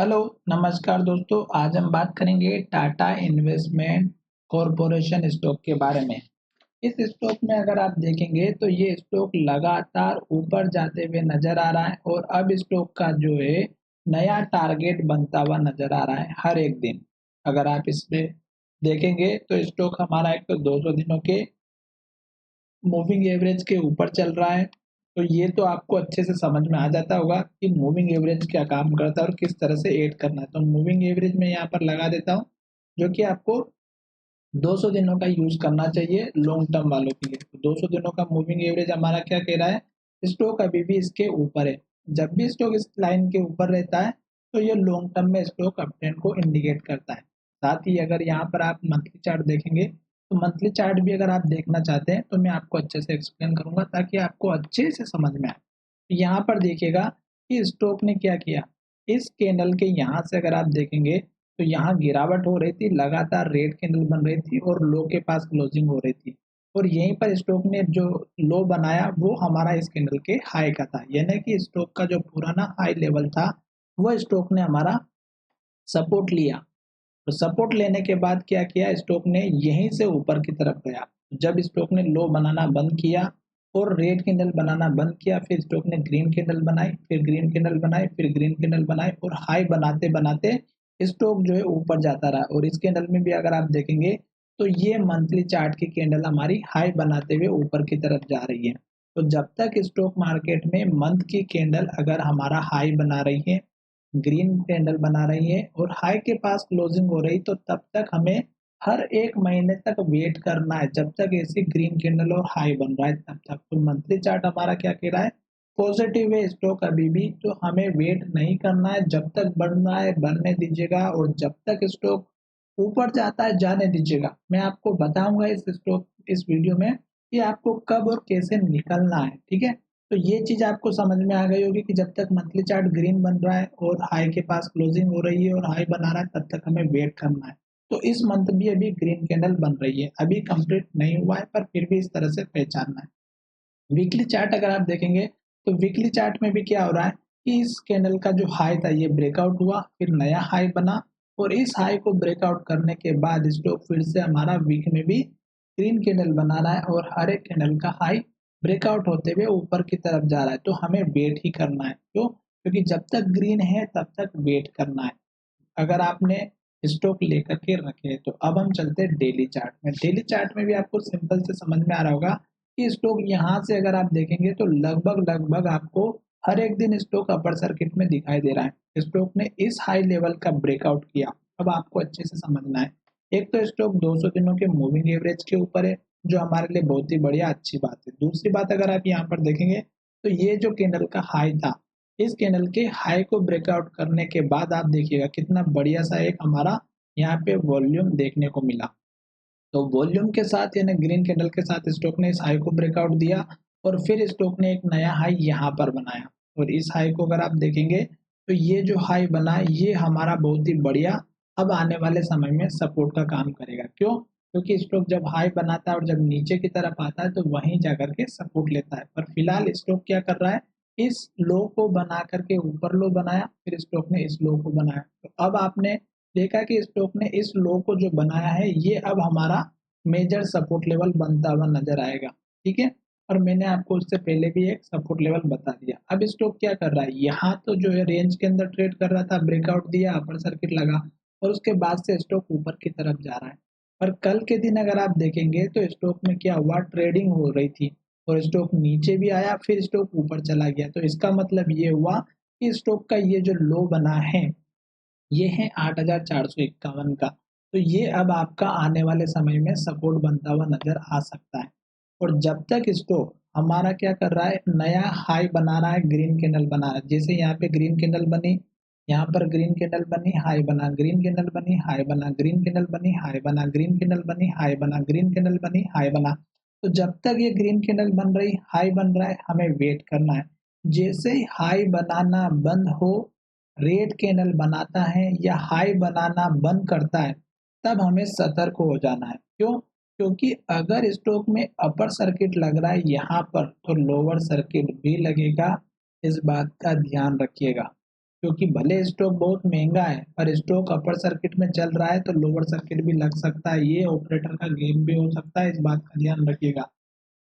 Hello, नमस्कार दोस्तों। आज हम बात करेंगे टाटा इन्वेस्टमेंट कॉरपोरेशन स्टॉक के बारे में। इस स्टॉक में अगर आप देखेंगे तो ये स्टॉक लगातार ऊपर जाते हुए नजर आ रहा है और अब स्टॉक का जो है नया टारगेट बनता हुआ नजर आ रहा है हर एक दिन। अगर आप इसमें देखेंगे तो स्टॉक हमारा एक तो 200 दिनों के मूविंग एवरेज के ऊपर चल रहा है। तो ये तो आपको अच्छे से समझ में आ जाता होगा कि मूविंग एवरेज क्या काम करता है और किस तरह से ऐड करना है। तो मूविंग एवरेज में यहाँ पर लगा देता हूँ, जो कि आपको 200 दिनों का यूज करना चाहिए लॉन्ग टर्म वालों के लिए। तो 200 दिनों का मूविंग एवरेज हमारा क्या कह रहा है, स्टॉक अभी भी इसके ऊपर है। जब भी स्टॉक इस लाइन के ऊपर रहता है तो ये लॉन्ग टर्म में स्टॉक अपट्रेंड को इंडिकेट करता है। साथ ही अगर यहाँ पर आप मंथली चार्ट देखेंगे तो मंथली चार्ट भी अगर आप देखना चाहते हैं तो मैं आपको अच्छे से एक्सप्लेन करूंगा ताकि आपको अच्छे से समझ में आए। यहाँ पर देखिएगा कि स्टॉक ने क्या किया। इस कैंडल के यहाँ से अगर आप देखेंगे तो यहाँ गिरावट हो रही थी, लगातार रेड कैंडल बन रही थी और लो के पास क्लोजिंग हो रही थी। और यहीं पर स्टॉक ने जो लो बनाया वो हमारा इस कैंडल के हाई का था, यानी कि स्टॉक का जो पुराना हाई लेवल था वो स्टॉक ने हमारा सपोर्ट लिया। तो सपोर्ट लेने के बाद क्या किया, स्टॉक ने यहीं से ऊपर की तरफ गया। जब स्टॉक ने लो बनाना बंद किया और रेड कैंडल बनाना बंद किया, फिर स्टॉक ने ग्रीन कैंडल बनाई, फिर ग्रीन कैंडल बनाई, फिर ग्रीन कैंडल बनाई और हाई बनाते बनाते स्टॉक जो है ऊपर जाता रहा। और इस कैंडल में भी अगर आप देखेंगे तो ये मंथली चार्ट की कैंडल हमारी हाई बनाते हुए ऊपर की तरफ जा रही है। तो जब तक स्टॉक मार्केट में मंथ की कैंडल अगर हमारा हाई बना रही है, ग्रीन कैंडल बना रही है और हाई के पास क्लोजिंग हो रही, तो तब तक हमें हर एक महीने तक वेट करना है जब तक ऐसी ग्रीन कैंडल और हाई बन रहा है तब तक। तो मंथली चार्ट हमारा क्या कह रहा है, पॉजिटिव है स्टॉक अभी भी। तो हमें वेट नहीं करना है, जब तक बढ़ रहा है बढ़ने दीजिएगा और जब तक स्टॉक ऊपर जाता है जाने दीजिएगा। मैं आपको बताऊंगा इस वीडियो में कि आपको कब और कैसे निकलना है, ठीक है। तो ये चीज आपको समझ में आ गई होगी कि जब तक मंथली चार्ट ग्रीन बन रहा है और हाई के पास क्लोजिंग हो रही है और हाई बना रहा है तब तक हमें वेट करना है। तो इस मंथ भी अभी ग्रीन कैंडल बन रही है, अभी कंप्लीट नहीं हुआ है पर फिर भी इस तरह से पहचानना है। वीकली चार्ट अगर आप देखेंगे तो वीकली चार्ट में भी क्या हो रहा है कि इस कैंडल का जो हाई था ये ब्रेकआउट हुआ, फिर नया हाई बना और इस हाई को ब्रेकआउट करने के बाद स्टॉक फिर से हमारा वीक में भी ग्रीन कैंडल बना रहा है और हर एक कैंडल का हाई ब्रेकआउट होते हुए ऊपर की तरफ जा रहा है। तो हमें वेट ही करना है, क्यों? क्योंकि जब तक ग्रीन है तब तक वेट करना है। अगर आपने स्टॉक लेकर के रखे हैं तो अब हम चलते हैं डेली चार्ट में। डेली चार्ट में भी आपको सिंपल से समझ में आ रहा होगा कि स्टॉक यहाँ से अगर आप देखेंगे तो लगभग लगभग आपको हर एक दिन स्टॉक अपर सर्किट में दिखाई दे रहा है। स्टॉक ने इस हाई लेवल का ब्रेकआउट किया। अब आपको अच्छे से समझना है, एक तो स्टॉक 200 दिनों के मूविंग एवरेज के ऊपर है, जो हमारे लिए बहुत ही बढ़िया अच्छी बात है। दूसरी बात अगर आप यहाँ पर देखेंगे तो ये जो कैंडल का हाई था, इस कैंडल के हाई को ब्रेकआउट करने के बाद आप देखिएगा कितना बढ़िया सा एक हमारा यहाँ पे वॉल्यूम देखने को मिला। तो वॉल्यूम के साथ यानी ग्रीन कैंडल के साथ स्टॉक ने इस हाई को ब्रेकआउट दिया और फिर स्टॉक ने एक नया हाई यहाँ पर बनाया। और इस हाई को अगर आप देखेंगे तो ये जो हाई बना है ये हमारा बहुत ही बढ़िया अब आने वाले समय में सपोर्ट का काम करेगा। क्यों? क्योंकि स्टॉक जब हाई बनाता है और जब नीचे की तरफ आता है तो वहीं जाकर के सपोर्ट लेता है। पर फिलहाल स्टॉक क्या कर रहा है, इस लो को बना करके ऊपर लो बनाया, फिर स्टॉक ने इस लो को बनाया। तो अब आपने देखा कि स्टॉक ने इस लो को जो बनाया है ये अब हमारा मेजर सपोर्ट लेवल बनता हुआ नजर आएगा, ठीक है। और मैंने आपको उससे पहले भी एक सपोर्ट लेवल बता दिया। अब स्टॉक क्या कर रहा है, यहाँ तो जो है रेंज के अंदर ट्रेड कर रहा था, ब्रेकआउट दिया, अपर सर्किट लगा और उसके बाद से स्टॉक ऊपर की तरफ जा रहा है। और कल के दिन अगर आप देखेंगे तो स्टॉक में क्या हुआ, ट्रेडिंग हो रही थी और स्टॉक नीचे भी आया फिर स्टॉक ऊपर चला गया। तो इसका मतलब ये हुआ कि स्टॉक का ये जो लो बना है ये है 8,451 का। तो ये अब आपका आने वाले समय में सपोर्ट बनता हुआ नजर आ सकता है। और जब तक स्टॉक हमारा क्या कर रहा है, नया हाई बना रहा है, ग्रीन कैंडल बना रहा है। जैसे यहाँ पे ग्रीन कैंडल बनी, यहाँ पर ग्रीन कैंडल बनी, हाई बना, ग्रीन कैंडल बनी, हाई बना, ग्रीन कैंडल बनी, हाई बना, ग्रीन कैंडल बनी, हाई बना, ग्रीन कैंडल बनी, हाई बना। तो जब तक ये ग्रीन कैंडल बन रही, हाई बन रहा है, हमें वेट करना है। जैसे ही हाई बनाना बंद हो, रेड कैंडल बनाता है या हाई बनाना बंद करता है, तब हमें सतर्क हो जाना है। क्यों? क्योंकि अगर स्टॉक में अपर सर्किट लग रहा है यहाँ पर तो लोअर सर्किट भी लगेगा, इस बात का ध्यान रखिएगा। क्योंकि भले स्टॉक बहुत महंगा है पर स्टॉक अपर सर्किट में चल रहा है तो लोअर सर्किट भी लग सकता है। ये ऑपरेटर का गेम भी हो सकता है, इस बात का ध्यान रखिएगा।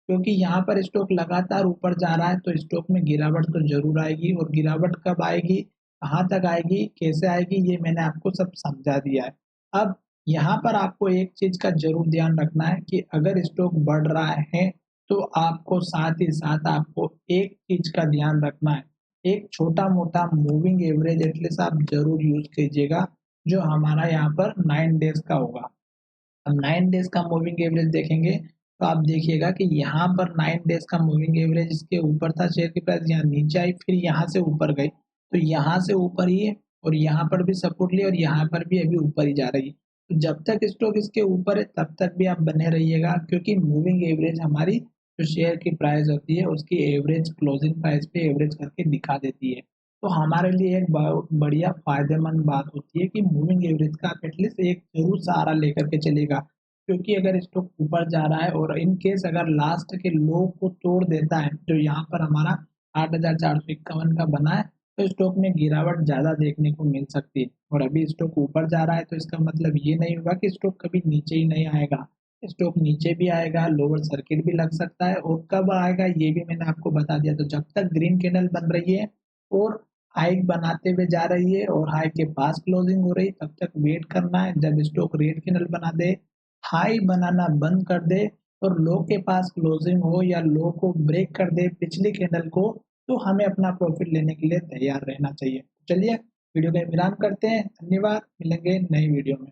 क्योंकि यहाँ पर स्टॉक लगातार ऊपर जा रहा है तो स्टॉक में गिरावट तो जरूर आएगी, और गिरावट कब आएगी, कहाँ तक आएगी, कैसे आएगी, ये मैंने आपको सब समझा दिया है। अब यहाँ पर आपको एक चीज का जरूर ध्यान रखना है कि अगर स्टॉक बढ़ रहा है तो आपको साथ ही साथ आपको एक चीज का ध्यान रखना है, एक छोटा मोटा मूविंग एवरेज एटलीस्ट आप जरूर यूज कीजिएगा, जो हमारा यहाँ पर 9 डेज का होगा। अब 9 डेज का मूविंग एवरेज देखेंगे तो आप देखिएगा कि यहाँ पर 9 डेज का मूविंग एवरेज इसके ऊपर था, शेयर की प्राइस यहाँ नीचे आई, फिर यहाँ से ऊपर गई, तो यहाँ से ऊपर ही है और यहाँ पर भी सपोर्ट लिया और यहाँ पर भी अभी ऊपर ही जा रही है। तो जब तक स्टॉक इसके ऊपर है तब तक भी आप बने रहिएगा, क्योंकि मूविंग एवरेज हमारी जो शेयर की प्राइस होती है उसकी एवरेज क्लोजिंग प्राइस पे एवरेज करके दिखा देती है। तो हमारे लिए एक बढ़िया फायदेमंद बात होती है कि मूविंग एवरेज का आप एटलीस्ट एक जरूर सहारा लेकर के चलेगा, क्योंकि अगर स्टॉक ऊपर जा रहा है और इन केस अगर लास्ट के लो को तोड़ देता है जो यहाँ पर हमारा 8,451 का बना है, तो स्टॉक में गिरावट ज्यादा देखने को मिल सकती है। और अभी स्टॉक ऊपर जा रहा है तो इसका मतलब ये नहीं होगा कि स्टॉक कभी नीचे ही नहीं आएगा। स्टॉक नीचे भी आएगा, लोअर सर्किट भी लग सकता है, और कब आएगा ये भी मैंने आपको बता दिया। तो जब तक ग्रीन कैंडल बन रही है और हाई बनाते हुए जा रही है और हाई के पास क्लोजिंग हो रही, तब तक वेट करना है। जब स्टॉक रेड कैंडल बना दे, हाई बनाना बंद कर दे और लो के पास क्लोजिंग हो या लो को ब्रेक कर दे पिछली कैंडल को, तो हमें अपना प्रॉफिट लेने के लिए तैयार रहना चाहिए। चलिए वीडियो का विराम करते हैं, धन्यवाद, मिलेंगे नई वीडियो में।